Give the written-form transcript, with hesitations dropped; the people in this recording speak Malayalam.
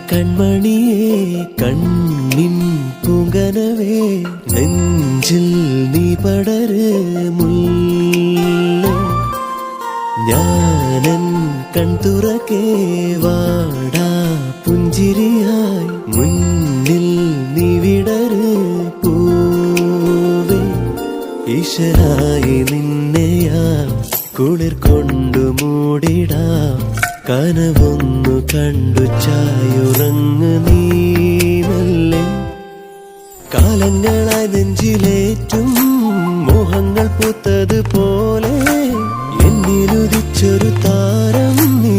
കൺമണിയേ കണ്ണിൻ പൂങ്കനവേ നെഞ്ചിൽ നീ പടര് മുല്ല ഞാനൻ കൺതുറക്കേ വാടാ പുഞ്ചിരിയായി മുന്നിൽ നീ വിടര് പൂവേ ഈശ്വരായി നിന്നെയാ കുളിർ കൊണ്ടു മൂടിടാം കനവൊന്നു കണ്ടു ചായുറങ്ങ് നീ നല്ലേ കാലങ്ങളായി നെഞ്ചിലേറ്റും മോഹങ്ങൾ പൂത്തതുപോലെ എന്നിലുദിച്ചൊരു താരം നീ